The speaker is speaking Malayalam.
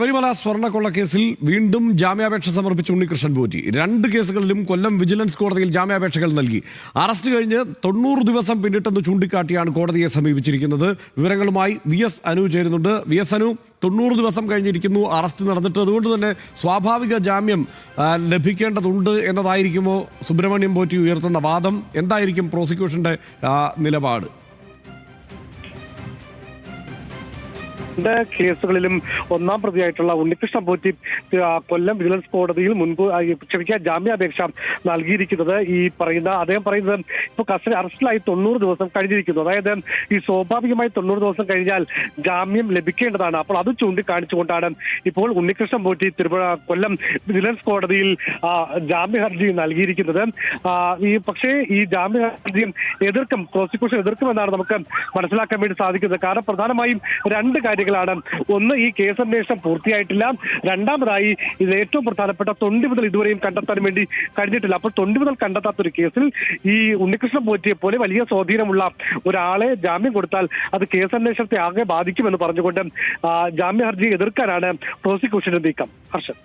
ശബരിമല സ്വർണ്ണക്കൊള്ളക്കേസിൽ വീണ്ടും ജാമ്യാപേക്ഷ സമർപ്പിച്ച ഉണ്ണികൃഷ്ണൻ പോറ്റി 2 കേസുകളിലും കൊല്ലം വിജിലൻസ് കോടതിയിൽ ജാമ്യാപേക്ഷകൾ നൽകി. അറസ്റ്റ് കഴിഞ്ഞ് 90 ദിവസം പിന്നിട്ടെന്ന് ചൂണ്ടിക്കാട്ടിയാണ് കോടതിയെ സമീപിച്ചിരിക്കുന്നത്. വിവരങ്ങളുമായി VS അനു ചേരുന്നുണ്ട്. VS അനു, 90 ദിവസം കഴിഞ്ഞിരിക്കുന്നു അറസ്റ്റ് നടന്നിട്ട്. അതുകൊണ്ട് തന്നെ സ്വാഭാവിക ജാമ്യം ലഭിക്കേണ്ടതുണ്ട് എന്നതായിരിക്കുമോ സുബ്രഹ്മണ്യം പോറ്റി ഉയർത്തുന്ന വാദം? എന്തായിരിക്കും പ്രോസിക്യൂഷന്റെ നിലപാട്? കേസുകളിലും ഒന്നാം പ്രതിയായിട്ടുള്ള ഉണ്ണികൃഷ്ണൻ പോറ്റി കൊല്ലം വിജിലൻസ് കോടതിയിൽ ജാമ്യാപേക്ഷ നൽകിയിരിക്കുന്നത്. അദ്ദേഹം പറയുന്നത് ഇപ്പോൾ കസ്റ്റഡി അറസ്റ്റിലായി 90 ദിവസം കഴിഞ്ഞിരിക്കുന്നു. അതായത് ഈ സ്വാഭാവികമായി 90 ദിവസം കഴിഞ്ഞാൽ ജാമ്യം ലഭിക്കേണ്ടതാണ്. അപ്പോൾ അത് ചൂണ്ടിക്കാണിച്ചുകൊണ്ടാണ് ഇപ്പോൾ ഉണ്ണികൃഷ്ണൻ പോറ്റി കൊല്ലം വിജിലൻസ് കോടതിയിൽ ജാമ്യ ഹർജി നൽകിയിരിക്കുന്നത്. പക്ഷേ ഈ ജാമ്യ ഹർജിയും പ്രോസിക്യൂഷൻ എതിർക്കുമെന്നാണ് നമുക്ക് മനസ്സിലാക്കാൻ വേണ്ടി സാധിക്കുന്നത്. കാരണം പ്രധാനമായും 2 കാര്യങ്ങളാണ്. ഒന്ന്, ഈ കേസന്വേഷണം പൂർത്തിയായിട്ടില്ല. രണ്ടാമതായി ഇത് ഏറ്റവും പ്രധാനപ്പെട്ട തൊണ്ടി മുതൽ ഇതുവരെയും കണ്ടെത്താൻ വേണ്ടി കഴിഞ്ഞിട്ടില്ല. അപ്പോൾ തൊണ്ടി മുതൽ കണ്ടെത്താത്ത ഒരു കേസിൽ ഈ ഉണ്ണികൃഷ്ണൻ പോറ്റിയെ പോലെ വലിയ സ്വാധീനമുള്ള ഒരാളെ ജാമ്യം കൊടുത്താൽ അത് കേസന്വേഷണത്തെ ആകെ ബാധിക്കുമെന്ന് പറഞ്ഞുകൊണ്ട് ജാമ്യ ഹർജി എതിർക്കാനാണ് പ്രോസിക്യൂഷന്റെ നീക്കം. ഹർഷൻ.